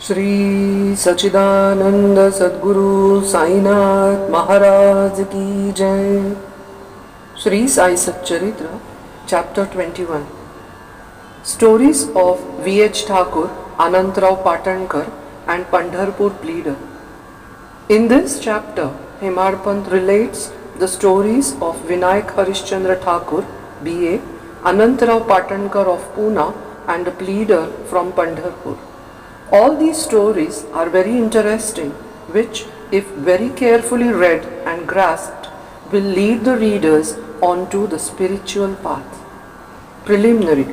Shri Sachidanand Sadguru Sainath Maharaj Ki Jai. Sri Sai Satcharitra, Chapter 21. Stories of V.H. Thakur, Anantrao Patankar and Pandharpur Pleader. In this chapter, Hemadpant relates the stories of Vinayak Harishchandra Thakur, B.A., Anantrao Patankar of Pune and a pleader from Pandharpur. All these stories are very interesting, which, if very carefully read and grasped, will lead the readers onto the spiritual path. Preliminary.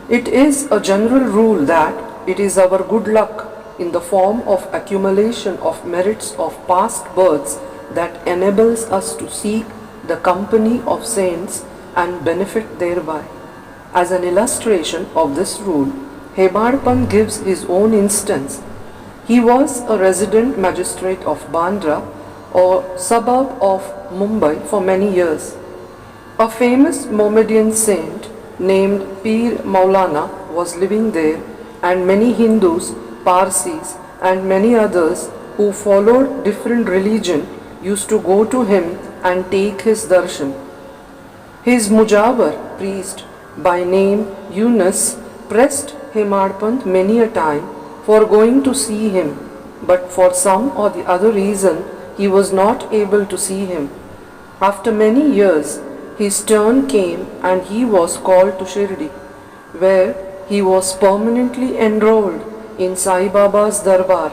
It is a general rule that it is our good luck in the form of accumulation of merits of past births that enables us to seek the company of saints and benefit thereby. As an illustration of this rule, Hemadpant gives his own instance. He was a resident magistrate of Bandra, or suburb of Mumbai, for many years. A famous Mohammedan saint named Pir Maulana was living there, and many Hindus, Parsis and many others who followed different religion used to go to him and take his darshan. His Mujawar, priest, by name Yunus, pressed Hemadpant many a time for going to see him, but for some or the other reason he was not able to see him. After many years, his turn came and he was called to Shri, where he was permanently enrolled in Sai Baba's darbar.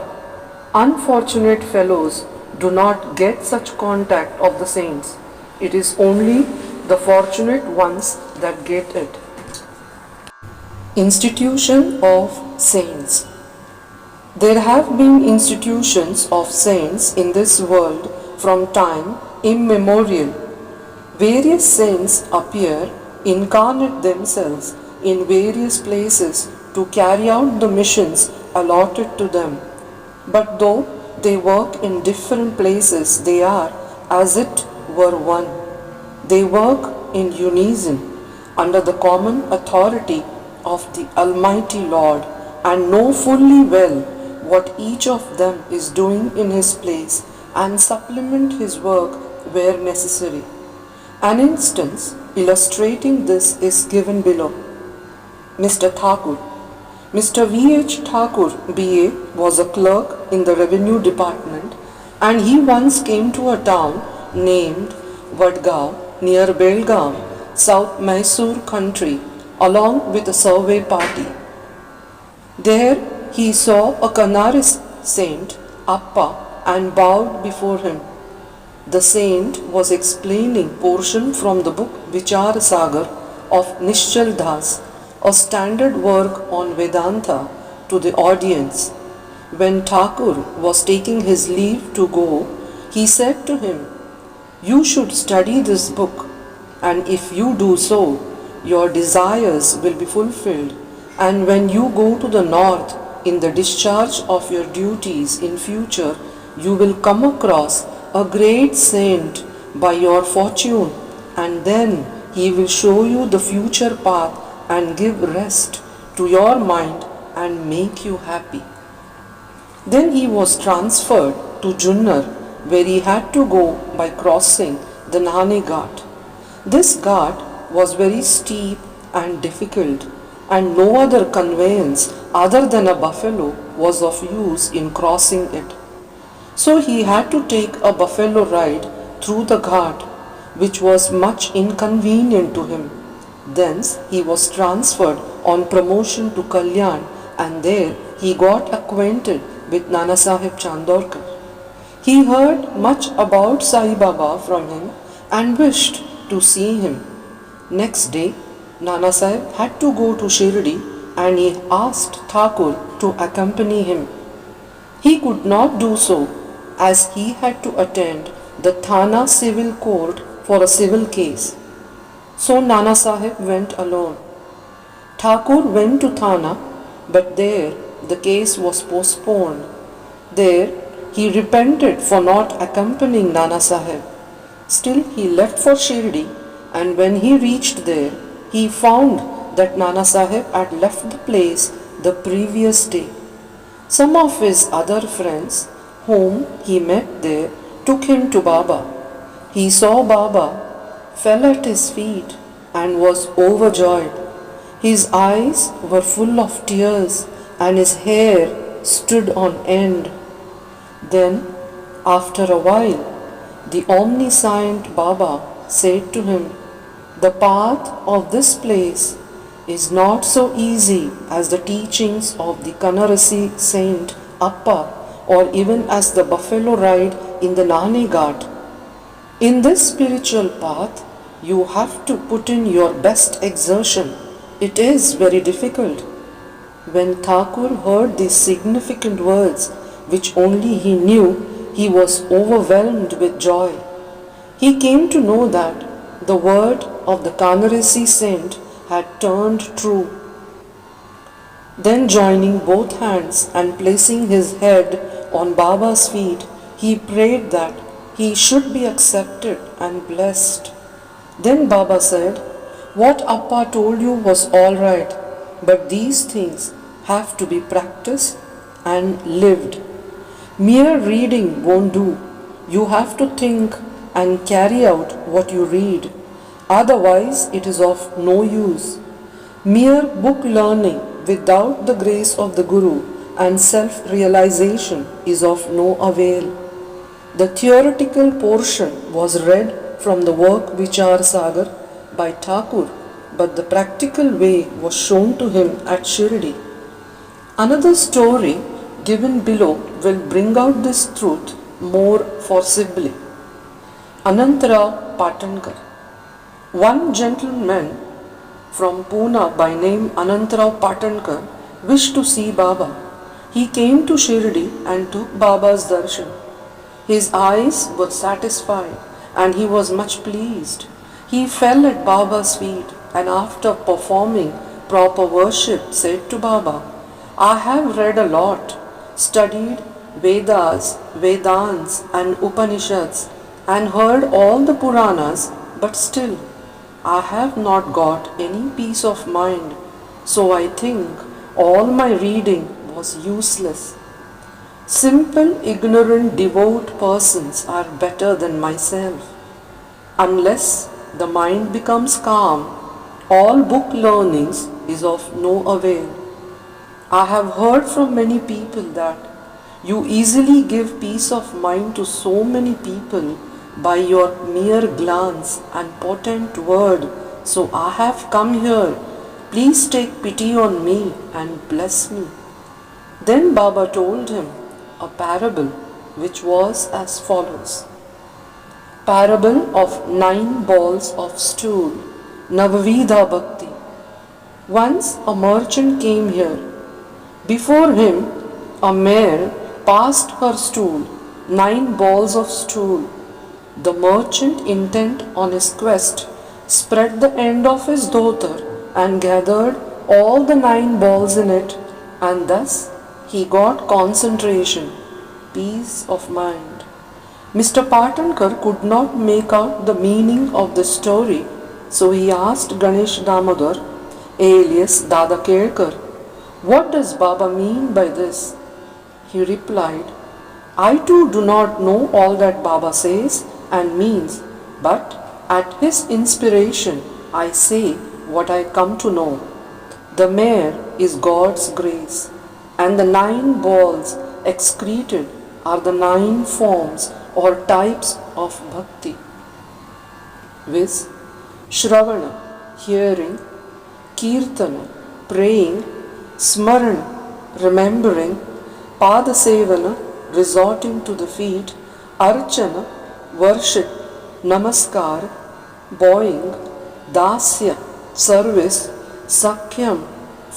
Unfortunate fellows do not get such contact of the saints. It is only the fortunate ones that get it. Institution of Saints. There have been institutions of saints in this world from time immemorial. Various saints appear, incarnate themselves in various places to carry out the missions allotted to them. But though they work in different places, they are, as it were, one. They work in unison under the common authority of the Almighty Lord and know fully well what each of them is doing in his place and supplement his work where necessary. An instance illustrating this is given below. Mr. Thakur. Mr. V.H. Thakur, B.A., was a clerk in the revenue department, and he once came to a town named Vadgaon near Belgaum, South Mysore country, along with a survey party. There he saw a Canaris saint, Appa, and bowed before him. The saint was explaining portion from the book Vicharasagar of Nishchal Das, a standard work on Vedanta, to the audience. When Thakur was taking his leave to go, he said to him, "You should study this book, and if you do so, your desires will be fulfilled, and when you go to the north in the discharge of your duties in future, you will come across a great saint by your fortune, and then he will show you the future path and give rest to your mind and make you happy." Then he was transferred to Junnar, where he had to go by crossing the Naik Ghat. This ghat was very steep and difficult, and no other conveyance other than a buffalo was of use in crossing it. So he had to take a buffalo ride through the ghat, which was much inconvenient to him. Thence he was transferred on promotion to Kalyan, and there he got acquainted with Nanasaheb Chandorkar. He heard much about Sai Baba from him and wished to see him. Next day, Nana Sahib had to go to Shri, and he asked Thakur to accompany him. He could not do so, as he had to attend the Thana civil court for a civil case. So Nana Sahib went alone. Thakur went to Thana, but there the case was postponed. There he repented for not accompanying Nana Sahib. Still he left for Shri, and when he reached there, he found that Nana Sahib had left the place the previous day. Some of his other friends, whom he met there, took him to Baba. He saw Baba, fell at his feet, and was overjoyed. His eyes were full of tears, and his hair stood on end. Then, after a while, the omniscient Baba said to him, "The path of this place is not so easy as the teachings of the Kanarasi saint Appa, or even as the buffalo ride in the Naik. In this spiritual path, you have to put in your best exertion. It is very difficult." When Thakur heard these significant words, which only he knew, he was overwhelmed with joy. He came to know that the word of the Kanarasi saint had turned true. Then, joining both hands and placing his head on Baba's feet, he prayed that he should be accepted and blessed. Then Baba said, "What Appa told you was all right, but these things have to be practiced and lived. Mere reading won't do. You have to think and carry out what you read. Otherwise, it is of no use. Mere book learning without the grace of the Guru and self-realization is of no avail." The theoretical portion was read from the work Vichar Sagar by Thakur, but the practical way was shown to him at Shirdi. Another story given below will bring out this truth more forcibly. Anantarao Patankar. One gentleman from Pune by name Anantarao Patankar wished to see Baba. He came to Shirdi and took Baba's darshan. His eyes were satisfied and he was much pleased. He fell at Baba's feet and after performing proper worship said to Baba, "I have read a lot, studied Vedas, Vedants and Upanishads and heard all the Puranas, but still I have not got any peace of mind, so I think all my reading was useless. Simple, ignorant, devout persons are better than myself. Unless the mind becomes calm, all book learnings is of no avail. I have heard from many people that you easily give peace of mind to so many people by your mere glance and potent word, so I have come here. Please take pity on me and bless me." Then Baba told him a parable which was as follows. Parable of 9 balls of stool, Navavidha Bhakti. Once a merchant came here. Before him a mare passed her stool, 9 balls of stool. The merchant, intent on his quest, spread the end of his dhota and gathered all the 9 balls in it, and thus he got concentration, peace of mind. Mr. Patankar could not make out the meaning of the story, so he asked Ganesh Damodar, alias Dada Kelkar, "What does Baba mean by this?" He replied, "I too do not know all that Baba says and means, but at his inspiration I say what I come to know. The mare is God's grace, and the 9 balls excreted are the 9 forms or types of bhakti, viz. Shravana, hearing; Kirtana, praying; Smarana, remembering; Padasevana, resorting to the feet; Archana, worship; Namaskar, bowing; Dasya, service; Sakhyam,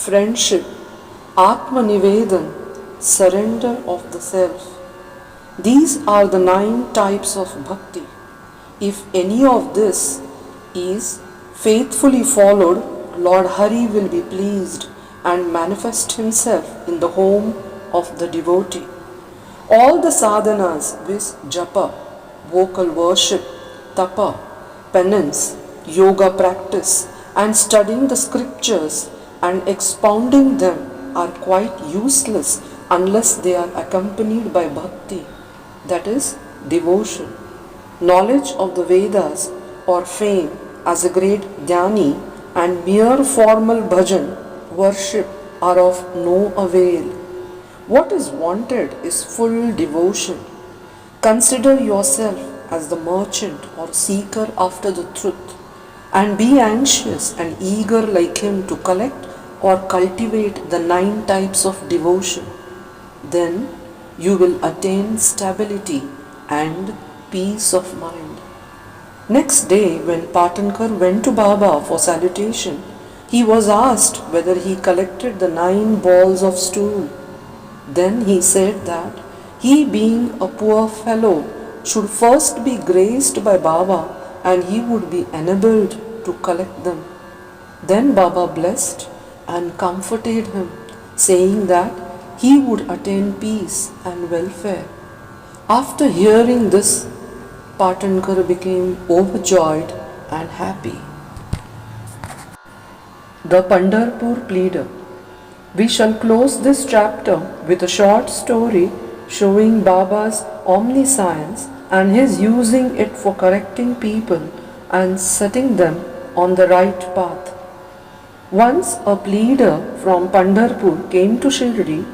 friendship; Atmanivedan, surrender of the self. These are the 9 types of bhakti. If any of this is faithfully followed, Lord Hari will be pleased and manifest himself in the home of the devotee. All the sadhanas, viz. Japa, vocal worship, tapa, penance, yoga practice, and studying the scriptures and expounding them are quite useless unless they are accompanied by bhakti, that is, devotion. Knowledge of the Vedas or fame as a great dhyani and mere formal bhajan, worship, are of no avail. What is wanted is full devotion. Consider yourself as the merchant or seeker after the truth, and be anxious and eager like him to collect or cultivate the 9 types of devotion. Then you will attain stability and peace of mind. Next day, when Kavthankar went to Baba for salutation, he was asked whether he collected the 9 balls of stool. Then he said that he, being a poor fellow, should first be graced by Baba and he would be enabled to collect them. Then Baba blessed and comforted him, saying that he would attain peace and welfare. After hearing this, Kavthankar became overjoyed and happy. The Pandharpur Pleader. We shall close this chapter with a short story showing Baba's omniscience and his using it for correcting people and setting them on the right path. Once a pleader from Pandharpur came to Shri,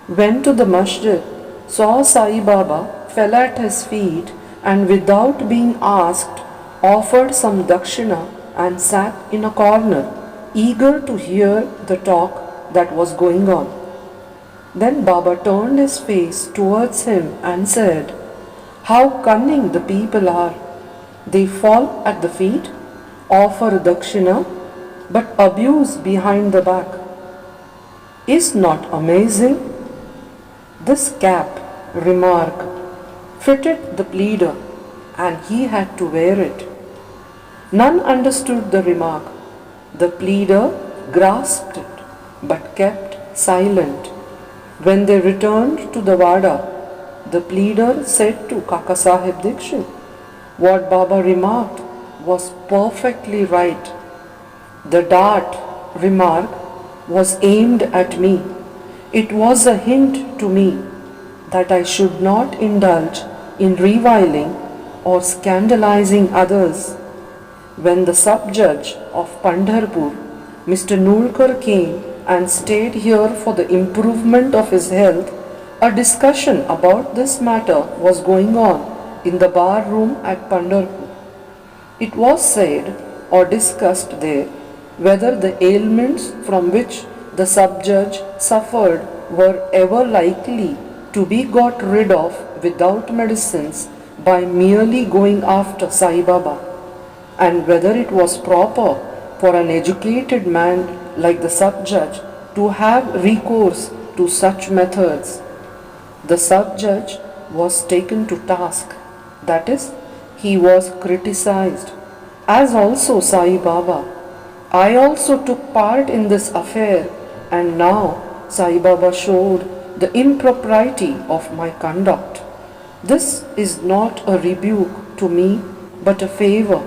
went to the masjid, saw Sai Baba, fell at his feet, and without being asked, offered some dakshina and sat in a corner, eager to hear the talk that was going on. Then Baba turned his face towards him and said, "How cunning the people are! They fall at the feet, offer dakshina, but abuse behind the back. Is not amazing?" This cap remark fitted the pleader, and he had to wear it. None understood the remark. The pleader grasped it, but kept silent. When they returned to the Vada, the pleader said to Kaka Sahib Dikshit, "What Baba remarked was perfectly right. The dart remark was aimed at me. It was a hint to me that I should not indulge in reviling or scandalizing others." When the sub-judge of Pandharpur, Mr. Nulkar, came and stayed here for the improvement of his health, a discussion about this matter was going on in the bar room at Pandharpur. It was said or discussed there whether the ailments from which the sub-judge suffered were ever likely to be got rid of without medicines by merely going after Sai Baba, and whether it was proper for an educated man like the sub-judge to have recourse to such methods. The sub-judge was taken to task, that is, he was criticized, as also Sai Baba. I also took part in this affair, and now Sai Baba showed the impropriety of my conduct. This is not a rebuke to me, but a favor,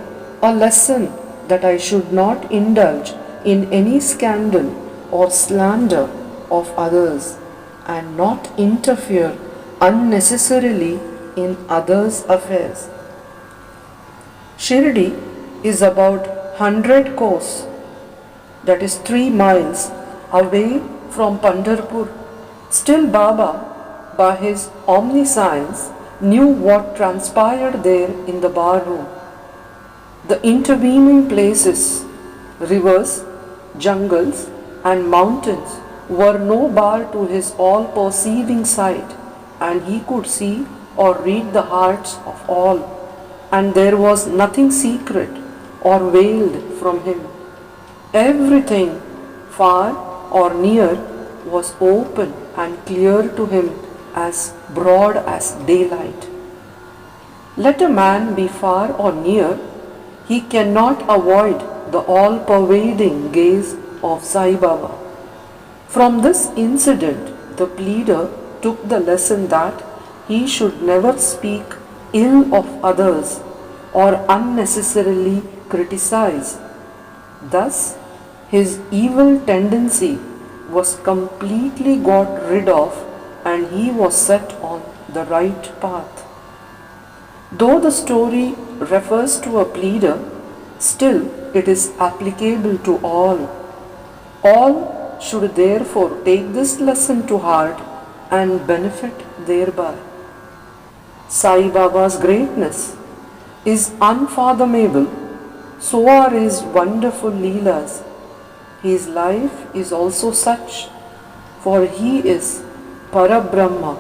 a lesson that I should not indulge in any scandal or slander of others, and not interfere unnecessarily in others' affairs. Shirdi is about 100 kos, that is 3 miles, away from Pandharpur. Still Baba, by his omniscience, knew what transpired there in the bar room. The intervening places, rivers, jungles and mountains were no bar to his all-perceiving sight, and he could see or read the hearts of all, and there was nothing secret or veiled from him. Everything, far or near, was open and clear to him, as broad as daylight. Let a man be far or near, he cannot avoid the all-pervading gaze of Sai Baba. From this incident, the pleader took the lesson that he should never speak ill of others or unnecessarily criticize. Thus, his evil tendency was completely got rid of and he was set on the right path. Though the story refers to a pleader, still it is applicable to all. All should therefore take this lesson to heart and benefit thereby. Sai Baba's greatness is unfathomable, so are his wonderful Leelas. His life is also such, for he is Parabrahma,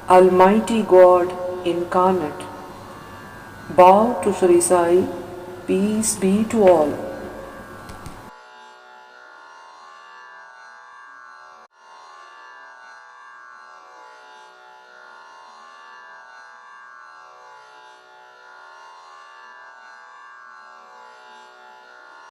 Almighty God incarnate. Bow to Sri Sai, peace be to all.